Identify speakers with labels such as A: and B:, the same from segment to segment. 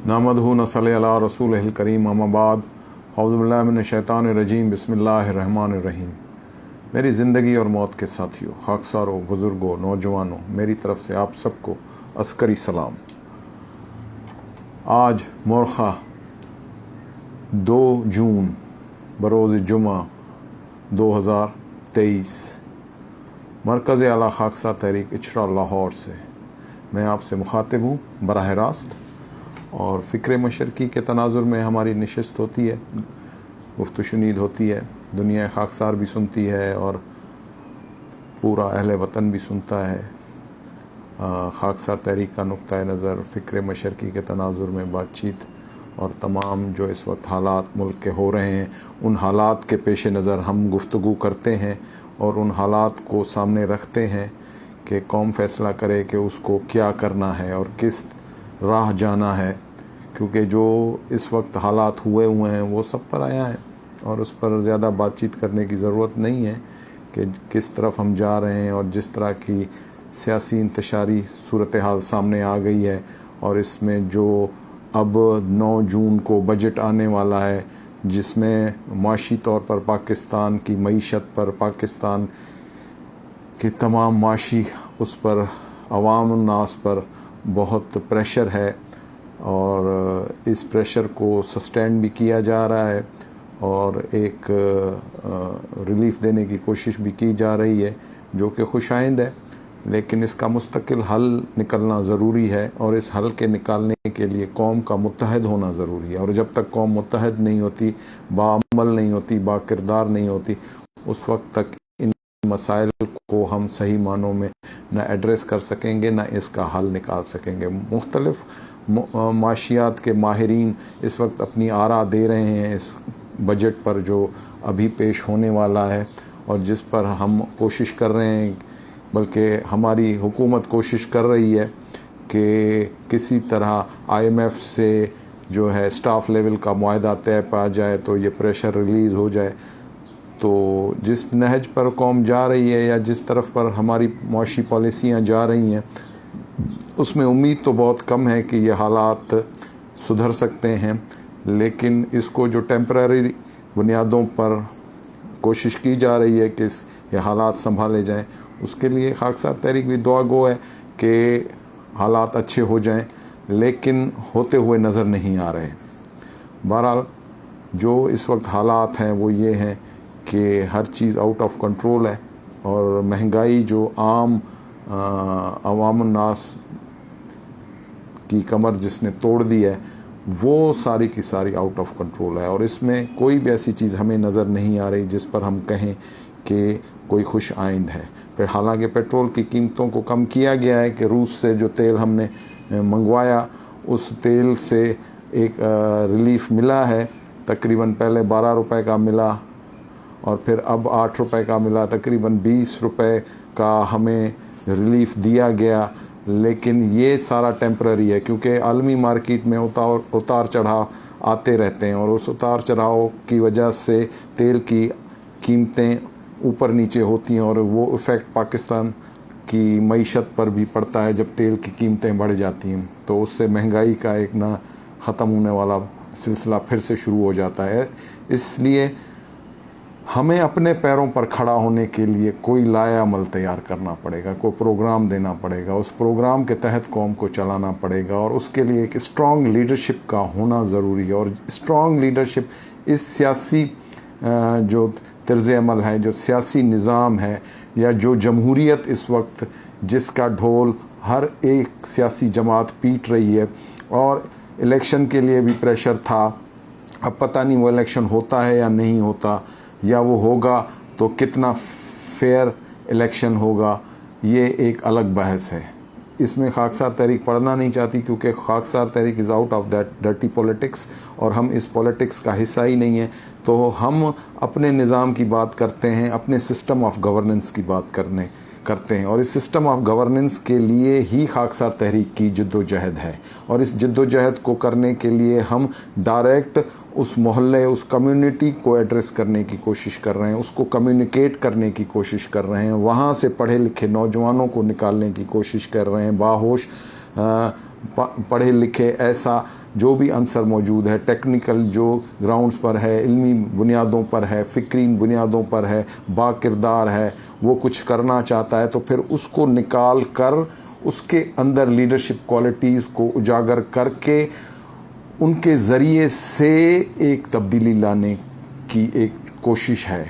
A: नामदहू नसल्ली अला रसूलिहिल करीम अम्मा बाद औज़ु बिल्लाहि मिनश शैतानिर रजीम बिस्मिल्लाहिर रहमानिर रहीम। मेरी ज़िंदगी और मौत के साथियों, खाकसारों, बुज़ुर्गों, नौजवानों, मेरी तरफ़ से आप सबको अस्करी सलाम। आज मोरखा 2 जून बरोज़ जुमा 2023 मरकज़ आला खाकसार तहरीक इचरा लाहौर से मैं आपसे मुखातिब हूँ बराह रास्त। और फ़िक्र मशरकी के तनाजुर में हमारी नशिस्त होती है, गुफ्तगू शुनीद होती है, दुनिया खाकसार भी सुनती है और पूरा अहले वतन भी सुनता है। खाकसार तहरीक का नुक्ता नज़र फ़िक्र मशरकी के तनाजुर में बातचीत और तमाम जो इस वक्त हालात मुल्क के हो रहे हैं, उन हालात के पेश नज़र हम गुफ्तगू करते हैं और उन हालात को सामने रखते हैं कि कौम फ़ैसला करे कि उसको क्या करना है और किस राह जाना है, क्योंकि जो इस वक्त हालात हुए हैं वो सब पर आया है और उस पर ज़्यादा बातचीत करने की ज़रूरत नहीं है कि किस तरफ हम जा रहे हैं। और जिस तरह की सियासी इंतशारी सूरत हाल सामने आ गई है और इसमें जो अब 9 जून को बजट आने वाला है, जिसमें माशी तौर पर पाकिस्तान की मईशत पर, पाकिस्तान की तमाम माशी उस पर, अवाम नास पर बहुत प्रेशर है और इस प्रेशर को सस्टेन भी किया जा रहा है और एक रिलीफ़ देने की कोशिश भी की जा रही है, जो कि खुशाइंद है। लेकिन इसका मुस्तकिल हल निकलना ज़रूरी है और इस हल के निकालने के लिए कौम का मुत्तहद होना ज़रूरी है। और जब तक कौम मुत्तहद नहीं होती, बाअमल नहीं होती, बाकिरदार नहीं होती, उस वक्त तक इन मसाइल को हम सही मानों में न एड्रेस कर सकेंगे, न इसका हल निकाल सकेंगे। मुख्तलिफ़ माशियात के माहिरीन इस वक्त अपनी आरा दे रहे हैं इस बजट पर जो अभी पेश होने वाला है और जिस पर हम कोशिश कर रहे हैं, बल्कि हमारी हुकूमत कोशिश कर रही है कि किसी तरह IMF से जो है स्टाफ लेवल का मुआहदा तय पा जाए तो ये प्रेशर रिलीज़ हो जाए। तो जिस नहज पर कौम जा रही है या जिस तरफ पर हमारी मुआशी पॉलिसियाँ जा रही हैं, उसमें उम्मीद तो बहुत कम है कि ये हालात सुधर सकते हैं। लेकिन इसको जो टेम्पररी बुनियादों पर कोशिश की जा रही है कि ये हालात संभाले जाएं, उसके लिए खाकसार तहरीक भी दुआ गो है कि हालात अच्छे हो जाएं, लेकिन होते हुए नज़र नहीं आ रहे। बहरहाल जो इस वक्त हालात हैं वो ये हैं कि हर चीज़ आउट ऑफ कंट्रोल है और महंगाई जो आम अवाम नास की कमर जिसने तोड़ दी है, वो सारी की सारी आउट ऑफ कंट्रोल है। और इसमें कोई भी ऐसी चीज़ हमें नज़र नहीं आ रही जिस पर हम कहें कि कोई खुश आइंद है। फिर हालांकि पेट्रोल की कीमतों को कम किया गया है कि रूस से जो तेल हमने मंगवाया, उस तेल से एक रिलीफ़ मिला है। तकरीबन पहले 12 रुपए का मिला और फिर अब 8 रुपए का मिला, तकरीबन 20 रुपए का हमें रिलीफ़ दिया गया। लेकिन ये सारा टेम्पररी है, क्योंकि आलमी मार्केट में उतार चढ़ाव आते रहते हैं और उस उतार चढ़ाव की वजह से तेल की कीमतें ऊपर नीचे होती हैं और वो इफ़ेक्ट पाकिस्तान की मईशत पर भी पड़ता है। जब तेल की कीमतें बढ़ जाती हैं तो उससे महंगाई का एक ना ख़त्म होने वाला सिलसिला फिर से शुरू हो जाता है। इसलिए हमें अपने पैरों पर खड़ा होने के लिए कोई लाया अमल तैयार करना पड़ेगा, कोई प्रोग्राम देना पड़ेगा, उस प्रोग्राम के तहत कौम को चलाना पड़ेगा और उसके लिए एक स्ट्रॉन्ग लीडरशिप का होना ज़रूरी है। और स्ट्रॉन्ग लीडरशिप इस सियासी जो तर्ज़ अमल है, जो सियासी निज़ाम है या जो जमहूरियत इस वक्त जिसका ढोल हर एक सियासी जमात पीट रही है, और इलेक्शन के लिए भी प्रेशर था। अब पता नहीं वो इलेक्शन होता है या नहीं होता, या वो होगा तो कितना फेयर इलेक्शन होगा, ये एक अलग बहस है। इसमें खाकसार तहरीक पढ़ना नहीं चाहती, क्योंकि Khaksar Tehreek is out of that dirty politics और हम इस पॉलिटिक्स का हिस्सा ही नहीं है। तो हम अपने निज़ाम की बात करते हैं, अपने सिस्टम ऑफ गवर्नेंस की बात करते हैं और इस सिस्टम ऑफ गवर्नेंस के लिए ही खाकसार तहरीक की जद्दोजहद है। और इस जद्दोजहद को करने के लिए हम डायरेक्ट उस मोहल्ले, उस कम्युनिटी को एड्रेस करने की कोशिश कर रहे हैं, उसको कम्युनिकेट करने की कोशिश कर रहे हैं, वहाँ से पढ़े लिखे नौजवानों को निकालने की कोशिश कर रहे हैं, बाहोश पढ़े लिखे ऐसा जो भी आंसर मौजूद है, टेक्निकल जो ग्राउंड्स पर है, इल्मी बुनियादों पर है, फ़िक्री बुनियादों पर है, बाकिरदार है, वो कुछ करना चाहता है, तो फिर उसको निकाल कर उसके अंदर लीडरशिप क्वालिटीज़ को उजागर करके उनके ज़रिए से एक तब्दीली लाने की एक कोशिश है।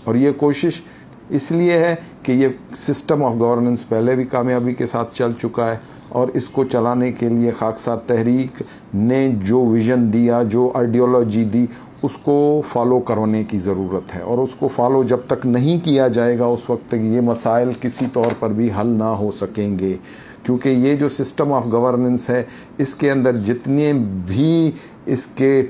A: और ये कोशिश इसलिए है कि ये सिस्टम ऑफ गवर्नेंस पहले भी कामयाबी के साथ चल चुका है, और इसको चलाने के लिए खाकसार तहरीक ने जो विज़न दिया, जो आइडियोलॉजी दी, उसको फॉलो करने की ज़रूरत है। और उसको फॉलो जब तक नहीं किया जाएगा उस वक्त तक ये मसाइल किसी तौर पर भी हल ना हो सकेंगे, क्योंकि ये जो सिस्टम ऑफ गवर्नेंस है इसके अंदर जितने भी इसके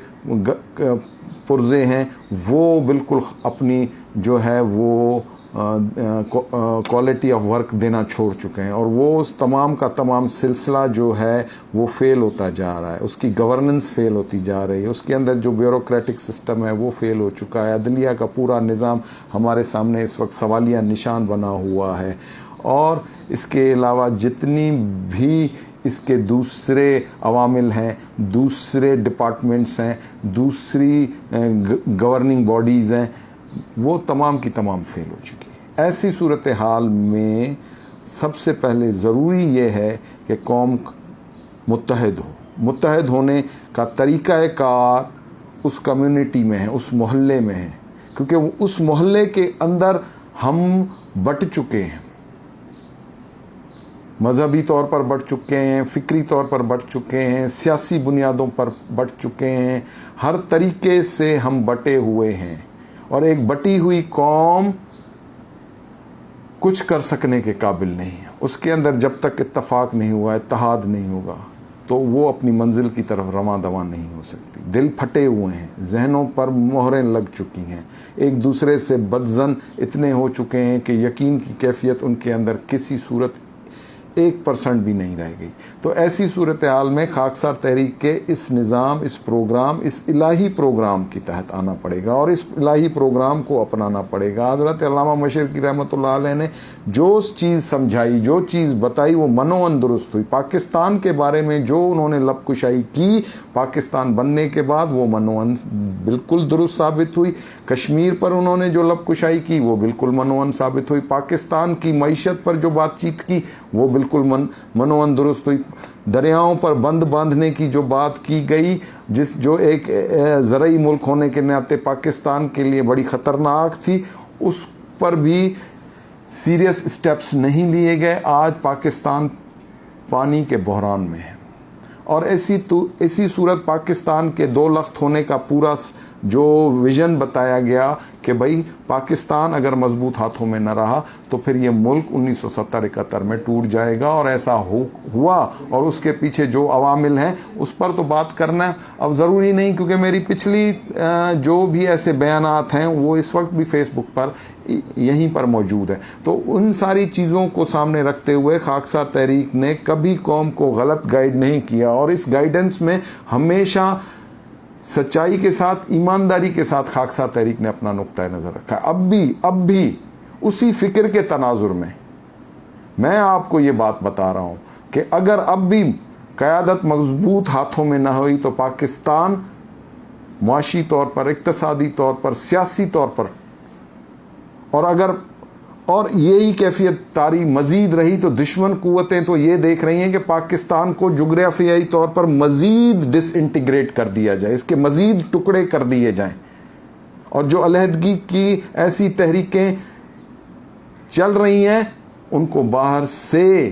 A: पुर्जे हैं वो बिल्कुल अपनी जो है वो क्वालिटी ऑफ वर्क देना छोड़ चुके हैं, और वो उस तमाम का तमाम सिलसिला जो है वो फ़ेल होता जा रहा है, उसकी गवर्नेंस फ़ेल होती जा रही है, उसके अंदर जो ब्यूरोक्रेटिक सिस्टम है वो फ़ेल हो चुका है, अदलिया का पूरा निज़ाम हमारे सामने इस वक्त सवालिया निशान बना हुआ है। और इसके अलावा जितनी भी इसके दूसरे अवामिल हैं, दूसरे डिपार्टमेंट्स हैं, दूसरी गवर्निंग बॉडीज़ हैं, वो तमाम की तमाम फ़ेल हो चुकी है। ऐसी सूरत हाल में सबसे पहले ज़रूरी ये है कि कौम मुत्तहद हो। मुत्तहद होने का तरीक़ाकार उस कम्युनिटी में है, उस मोहल्ले में है, क्योंकि उस मोहल्ले के अंदर हम बट चुके हैं, मज़हबी तौर पर बढ़ चुके हैं, फ़िक्री तौर पर बढ़ चुके हैं, सियासी बुनियादों पर बढ़ चुके हैं, हर तरीके से हम बटे हुए हैं। और एक बटी हुई कौम कुछ कर सकने के काबिल नहीं है। उसके अंदर जब तक इत्तफाक नहीं हुआ, इत्तेहाद नहीं होगा, तो वो अपनी मंजिल की तरफ रवां दवां नहीं हो सकती। दिल फटे हुए हैं, जहनों पर मोहरें लग चुकी हैं, एक दूसरे से बदजन इतने हो चुके हैं कि यकीन की कैफियत उनके अंदर किसी सूरत 1% भी नहीं रह गई। तो ऐसी सूरत हाल में खाकसार तहरीक के इस निज़ाम, इस प्रोग्राम, इस इलाही प्रोग्राम के तहत आना पड़ेगा और इस इलाही प्रोग्राम को अपनाना पड़ेगा। हज़रत अल्लामा मशरिकी रहमतुल्लाह अलैह ने जो चीज़ समझाई, जो चीज़ बताई, वो मनोअन दुरुस्त हुई। पाकिस्तान के बारे में जो उन्होंने लबकुशाई की पाकिस्तान बनने के बाद, वो मनोअन बिल्कुल दुरुस्त साबित हुई। कश्मीर पर उन्होंने जो लबकुशाई की वो बिल्कुल मनोअन साबित हुई। पाकिस्तान की मईशत पर जो बातचीत की वो बिल्कुल मनोअन दुरुस्त हुई। दरियाओं पर बंद बांधने की जो बात की गई, जो एक ज़रई मुल्क होने के नाते पाकिस्तान के लिए बड़ी ख़तरनाक थी, उस पर भी सीरियस स्टेप्स नहीं लिए गए। आज पाकिस्तान पानी के बहरान में है और इसी सूरत पाकिस्तान के 2 लख्त होने का पूरा जो विज़न बताया गया कि भाई पाकिस्तान अगर मजबूत हाथों में न रहा तो फिर ये मुल्क 1970-71 में टूट जाएगा, और ऐसा हुआ। और उसके पीछे जो अवामिल हैं उस पर तो बात करना अब ज़रूरी नहीं, क्योंकि मेरी पिछली जो भी ऐसे बयानात हैं वो इस वक्त भी फेसबुक पर यहीं पर मौजूद है। तो उन सारी चीज़ों को सामने रखते हुए खाकसार तहरीक ने कभी कौम को गलत गाइड नहीं किया, और इस गाइडेंस में हमेशा सच्चाई के साथ, ईमानदारी के साथ खाकसार तहरीक ने अपना नुक्ता नज़र रखा है। अब भी उसी फ़िक्र के तनाजुर में मैं आपको ये बात बता रहा हूँ कि अगर अब भी क़यादत मजबूत हाथों में ना हुई तो पाकिस्तान माशी तौर पर, इक़्तिसादी तौर पर, सियासी तौर पर, और यही कैफियत तारी मज़ीद रही तो दुश्मन क़ुव्वतें तो ये देख रही हैं कि पाकिस्तान को जुग्राफियाई तौर पर मज़ीद डिसइंटीग्रेट कर दिया जाए, इसके मज़ीद टुकड़े कर दिए जाएं। और जो अलहदगी की ऐसी तहरीकें चल रही हैं उनको बाहर से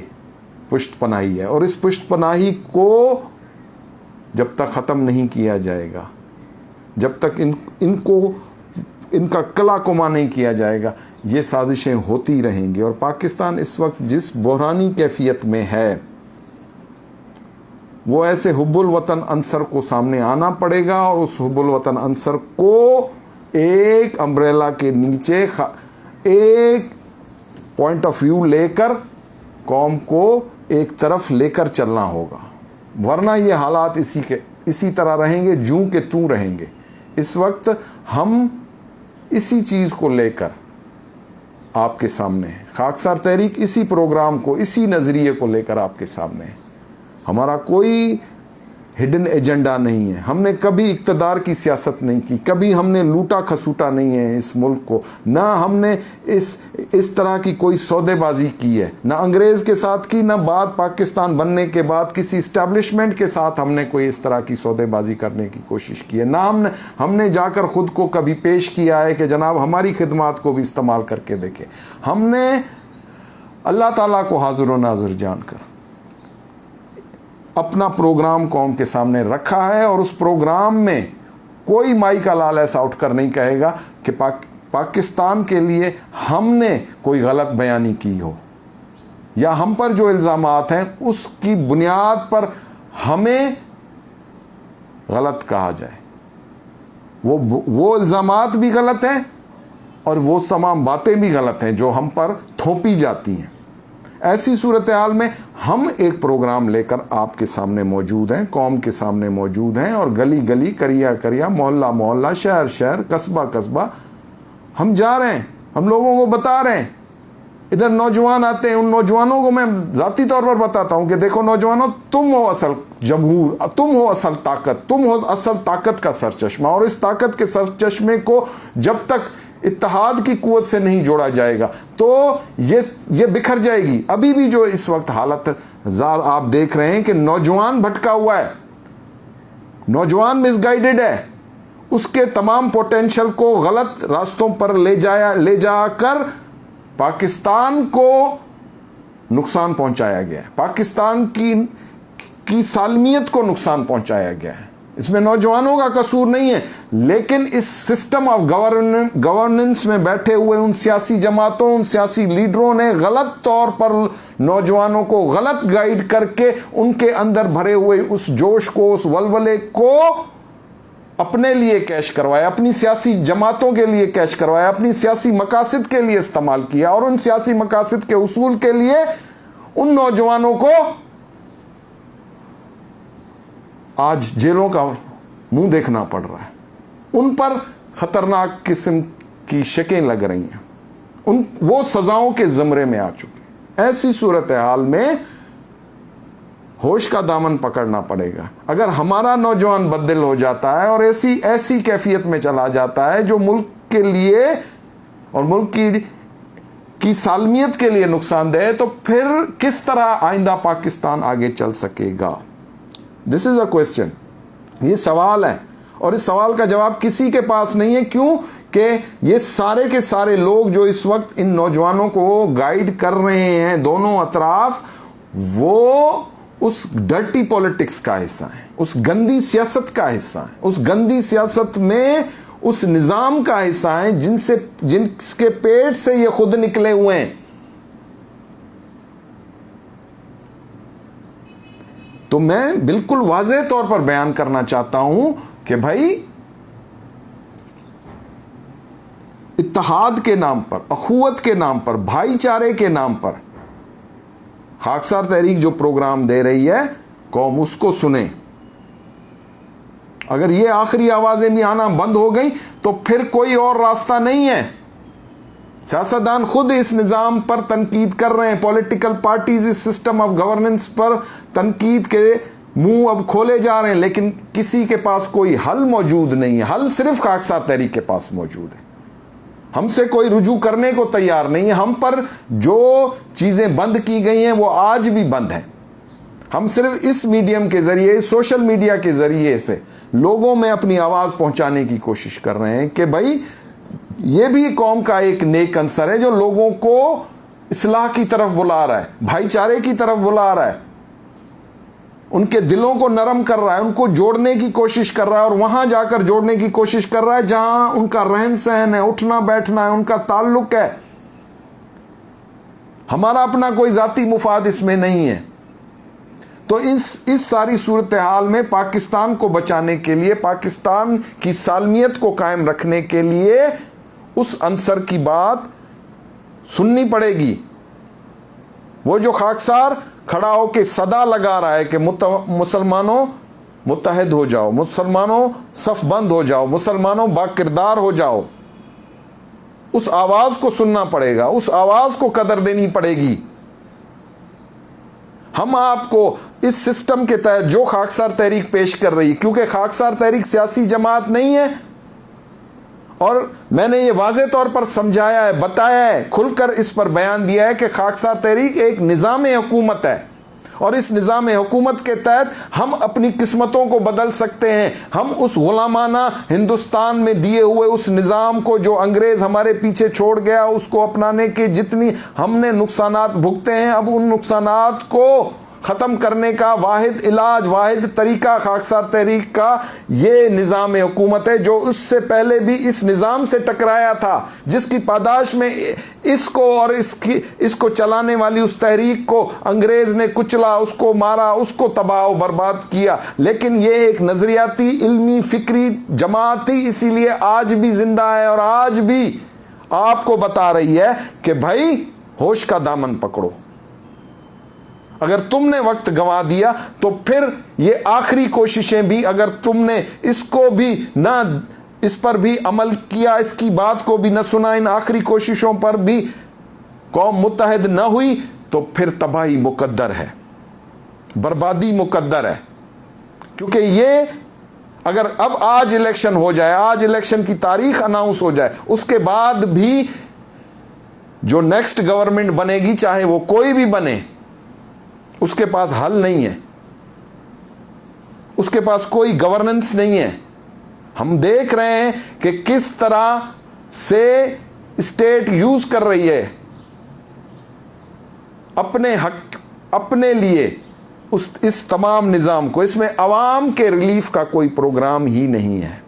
A: पुष्ट पनाही है, और इस पुष्ट पनाही को जब तक ख़त्म नहीं किया जाएगा, जब तक इनका कला कुमा नहीं किया जाएगा, ये साजिशें होती रहेंगी। और पाकिस्तान इस वक्त जिस बहरानी कैफियत में है, वो ऐसे हुब्बुल वतन अंसर को सामने आना पड़ेगा, और उस हुब्बुल वतन अंसर को एक अम्ब्रेला के नीचे एक पॉइंट ऑफ व्यू लेकर कौम को एक तरफ लेकर चलना होगा, वरना ये हालात इसी तरह रहेंगे, जूं के तू रहेंगे। इस वक्त हम इसी चीज़ को लेकर आपके सामने है, खाकसार तहरीक इसी प्रोग्राम को, इसी नज़रिए को लेकर आपके सामने है। हमारा कोई हिडन एजेंडा नहीं है। हमने कभी इक़्तिदार की सियासत नहीं की, कभी हमने लूटा खसूटा नहीं है इस मुल्क को, ना हमने इस तरह की कोई सौदेबाजी की है, ना अंग्रेज़ के साथ की, ना बाद पाकिस्तान बनने के बाद किसी इस्टेब्लिशमेंट के साथ हमने कोई इस तरह की सौदेबाजी करने की कोशिश की है, ना हमने जाकर ख़ुद को कभी पेश किया है कि जनाब हमारी खिदमात को भी इस्तेमाल करके देखें। हमने अल्लाह ताला को हाज़िर व नाज़िर जानकर अपना प्रोग्राम कौम के सामने रखा है, और उस प्रोग्राम में कोई माई का लाल ऐसा उठकर नहीं कहेगा कि पाकिस्तान के लिए हमने कोई गलत बयानी की हो, या हम पर जो इल्ज़ामात हैं उसकी बुनियाद पर हमें गलत कहा जाए। वो इल्ज़ामात भी गलत हैं और वो तमाम बातें भी गलत हैं जो हम पर थोपी जाती हैं। ऐसी सूरत हाल में हम एक प्रोग्राम लेकर आपके सामने मौजूद हैं, कौम के सामने मौजूद हैं, और गली गली, करिया करिया, मोहल्ला मोहल्ला, शहर शहर, कस्बा कस्बा हम जा रहे हैं, हम लोगों को बता रहे हैं। इधर नौजवान आते हैं, उन नौजवानों को मैं ज़ाती तौर पर बताता हूँ कि देखो नौजवानों, तुम हो असल जमहूर, तुम हो असल ताकत, तुम हो असल ताकत का सरचश्मा, और इस ताकत के सरचश्मे को जब तक इत्तेहाद की कुव्वत से नहीं जोड़ा जाएगा तो ये बिखर जाएगी। अभी भी जो इस वक्त हालत जार आप देख रहे हैं कि नौजवान भटका हुआ है, नौजवान मिसगाइडेड है, उसके तमाम पोटेंशियल को गलत रास्तों पर ले जाकर पाकिस्तान को नुकसान पहुंचाया गया है, पाकिस्तान की सालमियत को नुकसान पहुंचाया गया है। इसमें नौजवानों का कसूर नहीं है, लेकिन इस सिस्टम ऑफ गवर्नेंस में बैठे हुए उन सियासी जमातों, उन सियासी लीडरों ने गलत तौर पर नौजवानों को गलत गाइड करके उनके अंदर भरे हुए उस जोश को, उस वलवले को अपने लिए कैश करवाया, अपनी सियासी जमातों के लिए कैश करवाया, अपनी सियासी मकासद के लिए इस्तेमाल किया, और उन सियासी मकासद के उसूल के लिए उन नौजवानों को आज जेलों का मुंह देखना पड़ रहा है। उन पर खतरनाक किस्म की शकें लग रही हैं, वो सजाओं के ज़मरे में आ चुके। ऐसी सूरत हाल में होश का दामन पकड़ना पड़ेगा। अगर हमारा नौजवान बददिल हो जाता है और ऐसी कैफियत में चला जाता है जो मुल्क के लिए और मुल्क की सालमियत के लिए नुकसानदेह, तो फिर किस तरह आइंदा पाकिस्तान आगे चल सकेगा? दिस इज अ क्वेश्चन, ये सवाल है, और इस सवाल का जवाब किसी के पास नहीं है। क्यों? कि ये सारे के सारे लोग जो इस वक्त इन नौजवानों को गाइड कर रहे हैं, दोनों अतराफ, वो उस डर्टी पॉलिटिक्स का हिस्सा है, उस गंदी सियासत का हिस्सा है, उस गंदी सियासत में उस निज़ाम का हिस्सा है जिनके पेट से ये खुद निकले हुए हैं। तो मैं बिल्कुल वाज़ेह तौर पर बयान करना चाहता हूं कि भाई इत्तेहाद के नाम पर, अखुवत के नाम पर, भाईचारे के नाम पर खाकसार तहरीक जो प्रोग्राम दे रही है, कौम उसको सुने। अगर ये आखिरी आवाजें भी आना बंद हो गई तो फिर कोई और रास्ता नहीं है। सियासतदान खुद इस निज़ाम पर तनकीद कर रहे हैं, पॉलिटिकल पार्टीज इस सिस्टम ऑफ गवर्नेंस पर तनकीद के मुंह अब खोले जा रहे हैं, लेकिन किसी के पास कोई हल मौजूद नहीं है। हल सिर्फ खाकसार तहरीक के पास मौजूद है। हमसे कोई रुजू करने को तैयार नहीं है। हम पर जो चीज़ें बंद की गई हैं वो आज भी बंद हैं। हम सिर्फ इस मीडियम के ज़रिए, सोशल मीडिया के ज़रिए से लोगों में अपनी आवाज़ पहुंचाने की कोशिश कर रहे हैं कि भाई ये भी कौम का एक नेक अंसर है जो लोगों को इस्लाह की तरफ बुला रहा है, भाईचारे की तरफ बुला रहा है, उनके दिलों को नरम कर रहा है, उनको जोड़ने की कोशिश कर रहा है, और वहां जाकर जोड़ने की कोशिश कर रहा है जहां उनका रहन सहन है, उठना बैठना है, उनका ताल्लुक है। हमारा अपना कोई जाती मुफाद इसमें नहीं है। तो इस सारी सूरत हाल में पाकिस्तान को बचाने के लिए, पाकिस्तान की सालमियत को कायम रखने के लिए उस अंसर की बात सुननी पड़ेगी। वो जो खाकसार खड़ा होकर सदा लगा रहा है कि मुसलमानों मुत्तहिद हो जाओ, मुसलमानों सफ बंद हो जाओ, मुसलमानों बाकिरदार हो जाओ, उस आवाज़ को सुनना पड़ेगा, उस आवाज़ को कदर देनी पड़ेगी। हम आपको इस सिस्टम के तहत जो खाकसार तहरीक पेश कर रही है, क्योंकि खाकसार तहरीक सियासी जमात नहीं है, और मैंने ये वाज़े तौर पर समझाया है, बताया है, खुलकर इस पर बयान दिया है कि खाकसार तहरीक एक निज़ाम हुकूमत है, और इस निज़ाम हुकूमत के तहत हम अपनी किस्मतों को बदल सकते हैं। हम उस गुलामाना हिंदुस्तान में दिए हुए उस निज़ाम को जो अंग्रेज़ हमारे पीछे छोड़ गया, उसको अपनाने के जितनी हमने नुकसानात भुगते हैं, अब उन नुकसानात को ख़त्म करने का वाहिद इलाज, वाहिद तरीका खाकसार तहरीक का ये निज़ाम हुकूमत है, जो उससे पहले भी इस निज़ाम से टकराया था, जिसकी पादाश में इसको और इसको चलाने वाली उस तहरीक को अंग्रेज़ ने कुचला, उसको मारा, उसको तबाह बर्बाद किया। लेकिन ये एक नज़रियाती, इल्मी, फ़िक्री जमात ही इसीलिए आज भी ज़िंदा है, और आज भी आपको बता रही है कि भाई होश का दामन पकड़ो। अगर तुमने वक्त गंवा दिया तो फिर ये आखिरी कोशिशें भी, अगर तुमने इसको भी ना, इस पर भी अमल किया, इसकी बात को भी न सुना, इन आखिरी कोशिशों पर भी कौम मुत्तहद न हुई, तो फिर तबाही मुकद्दर है, बर्बादी मुकद्दर है। क्योंकि ये अगर अब आज इलेक्शन हो जाए, आज इलेक्शन की तारीख अनाउंस हो जाए, उसके बाद भी जो नेक्स्ट गवर्नमेंट बनेगी, चाहे वो कोई भी बने, उसके पास हल नहीं है, उसके पास कोई गवर्नेंस नहीं है। हम देख रहे हैं कि किस तरह से स्टेट यूज कर रही है अपने हक, अपने लिए इस तमाम निज़ाम को। इसमें अवाम के रिलीफ का कोई प्रोग्राम ही नहीं है।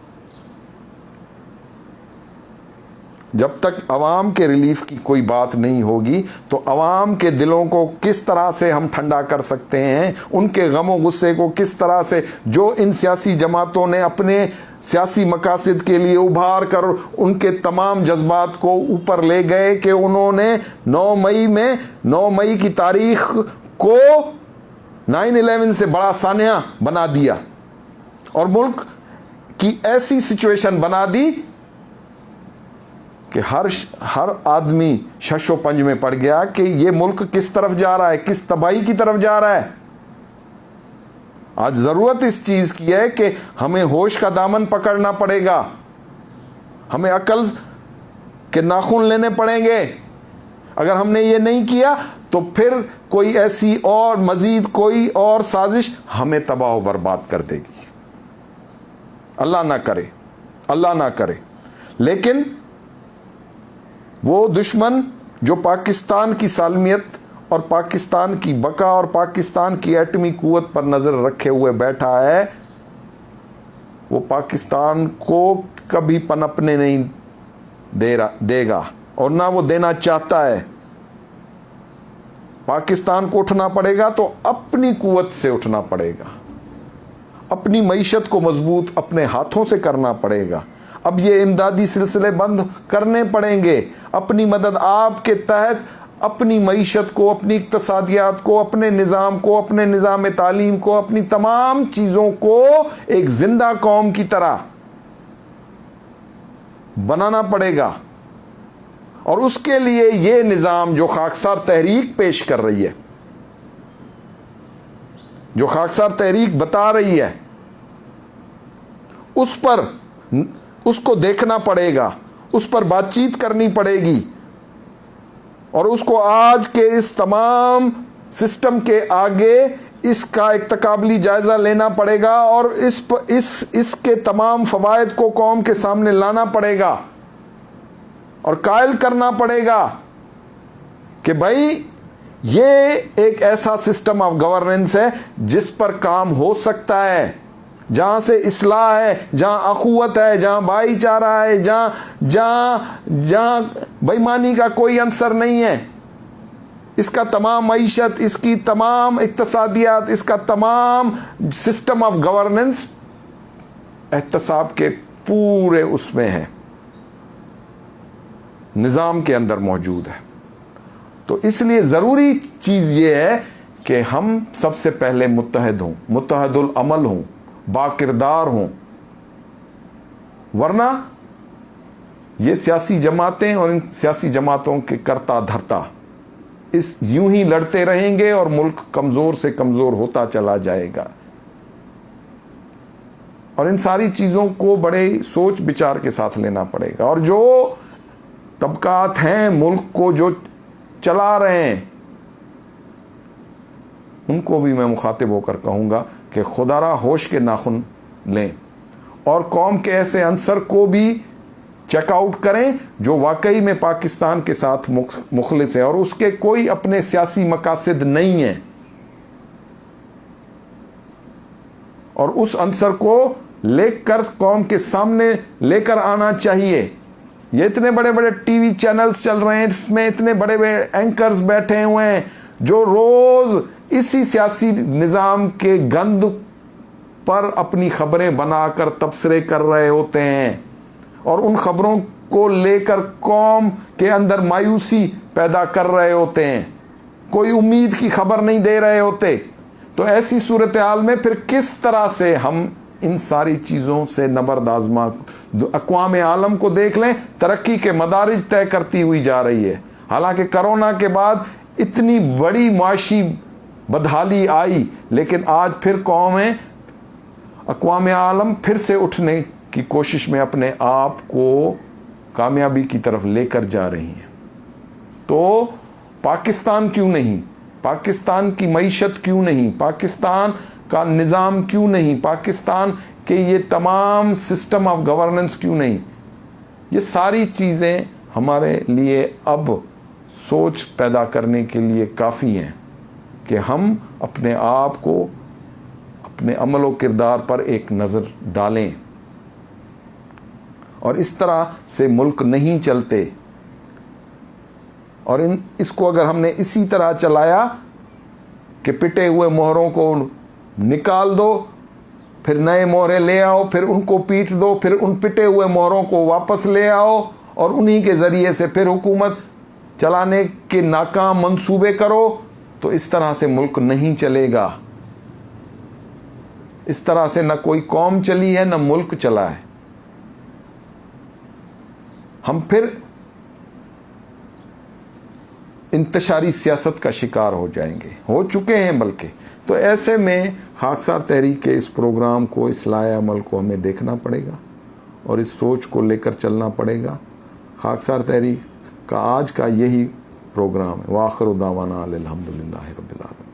A: जब तक अवाम के रिलीफ की कोई बात नहीं होगी, तो अवाम के दिलों को किस तरह से हम ठंडा कर सकते हैं, उनके गमो गुस्से को किस तरह से, जो इन सियासी जमातों ने अपने सियासी मकासद के लिए उभार कर उनके तमाम जज्बात को ऊपर ले गए कि उन्होंने 9 मई की तारीख को 9/11 से बड़ा सान्या बना दिया, और मुल्क की ऐसी सिचुएशन बना दी कि हर आदमी शशो पंज में पड़ गया कि ये मुल्क किस तरफ जा रहा है, किस तबाही की तरफ जा रहा है। आज ज़रूरत इस चीज़ की है कि हमें होश का दामन पकड़ना पड़ेगा, हमें अकल के नाखून लेने पड़ेंगे। अगर हमने ये नहीं किया तो फिर कोई ऐसी और मज़ीद कोई और साजिश हमें तबाह व बर्बाद कर देगी। अल्लाह ना करे, अल्लाह ना करे। लेकिन वो दुश्मन जो पाकिस्तान की सालमियत और पाकिस्तान की बका और पाकिस्तान की एटमी क़ुव्वत पर नज़र रखे हुए बैठा है, वो पाकिस्तान को कभी पनपने नहीं देगा, और ना वो देना चाहता है। पाकिस्तान को उठना पड़ेगा तो अपनी क़ुव्वत से उठना पड़ेगा, अपनी मईशत को मजबूत अपने हाथों से करना पड़ेगा। अब ये इमदादी सिलसिले बंद करने पड़ेंगे। अपनी मदद आपके तहत अपनी मईशत को, अपनी इक्तसादियात को, अपने निज़ाम को, अपने निज़ाम तालीम को, अपनी तमाम चीज़ों को एक जिंदा कौम की तरह बनाना पड़ेगा। और उसके लिए ये निज़ाम जो खाकसार तहरीक पेश कर रही है, जो खाकसार तहरीक बता रही है, उस पर उसको देखना पड़ेगा, उस पर बातचीत करनी पड़ेगी, और उसको आज के इस तमाम सिस्टम के आगे इसका एक तकाबली जायज़ा लेना पड़ेगा, और इसके तमाम फ़वाइद को कौम के सामने लाना पड़ेगा और कायल करना पड़ेगा कि भाई ये एक ऐसा सिस्टम ऑफ गवर्नेंस है जिस पर काम हो सकता है, जहाँ से इस्लाह है, जहाँ अखुवत है, जहाँ भाईचारा है, जहाँ बेईमानी का कोई अंसर नहीं है। इसका तमाम मईशत, इसकी तमाम इक्तसादियात, इसका तमाम सिस्टम ऑफ गवर्नेंस एहतसाब के पूरे उसमें है, निज़ाम के अंदर मौजूद है। तो इसलिए ज़रूरी चीज़ ये है कि हम सबसे पहले मुत्तहद हों, मुत्तहदुल अमल हों, बाकिरदार हों, वरना ये सियासी जमातें और इन सियासी जमातों के करता धरता इस यूं ही लड़ते रहेंगे और मुल्क कमज़ोर से कमज़ोर होता चला जाएगा। और इन सारी चीज़ों को बड़े सोच विचार के साथ लेना पड़ेगा। और जो तबकात हैं मुल्क को जो चला रहे हैं, उनको भी मैं मुखातिब होकर कहूँगा कि खुदारा होश के नाखुन लें और कौम के ऐसे अंसर को भी चेकआउट करें जो वाकई में पाकिस्तान के साथ मुखलिस है और उसके कोई अपने सियासी मकासद नहीं है, और उस अंसर को लेकर कौम के सामने लेकर आना चाहिए। ये इतने बड़े बड़े टीवी चैनल्स चल रहे हैं, इसमें इतने बड़े बड़े एंकर्स बैठे हुए हैं जो रोज़ इसी सियासी निज़ाम के गंद पर अपनी खबरें बनाकर तबसरे कर रहे होते हैं और उन खबरों को लेकर कौम के अंदर मायूसी पैदा कर रहे होते हैं, कोई उम्मीद की खबर नहीं दे रहे होते। तो ऐसी सूरत हाल में फिर किस तरह से हम इन सारी चीज़ों से नबरदाजमा, अक़वाम आलम को देख लें, तरक्की के मदारिज तय करती हुई जा रही है। हालांकि कोरोना के बाद इतनी बड़ी माशी बदहाली आई, लेकिन आज फिर कौमें, अक़वाम आलम फिर से उठने की कोशिश में अपने आप को कामयाबी की तरफ लेकर जा रही हैं। तो पाकिस्तान क्यों नहीं, पाकिस्तान की मईशत क्यों नहीं, पाकिस्तान का निज़ाम क्यों नहीं, पाकिस्तान के ये तमाम सिस्टम ऑफ गवर्नेंस क्यों नहीं, ये सारी चीज़ें हमारे लिए अब सोच पैदा करने के लिए काफ़ी हैं कि हम अपने आप को, अपने अमल व किरदार पर एक नज़र डालें। और इस तरह से मुल्क नहीं चलते। और इसको अगर हमने इसी तरह चलाया कि पिटे हुए मोहरों को निकाल दो, फिर नए मोहरे ले आओ, फिर उनको पीट दो, फिर उन पिटे हुए मोहरों को वापस ले आओ और उन्हीं के ज़रिए से फिर हुकूमत चलाने के नाकाम मंसूबे करो, तो इस तरह से मुल्क नहीं चलेगा। इस तरह से न कोई कौम चली है, न मुल्क चला है। हम फिर इंतशारी सियासत का शिकार हो जाएंगे, हो चुके हैं बल्कि। तो ऐसे में खाकसार तहरीक के इस प्रोग्राम को, इस लाए अमल को हमें देखना पड़ेगा और इस सोच को लेकर चलना पड़ेगा। खाकसार तहरीक का आज का यही प्रोग्राम है। व आखिर दावाना अल्हम्दुलिल्लाहि रब्बिल आलमीन।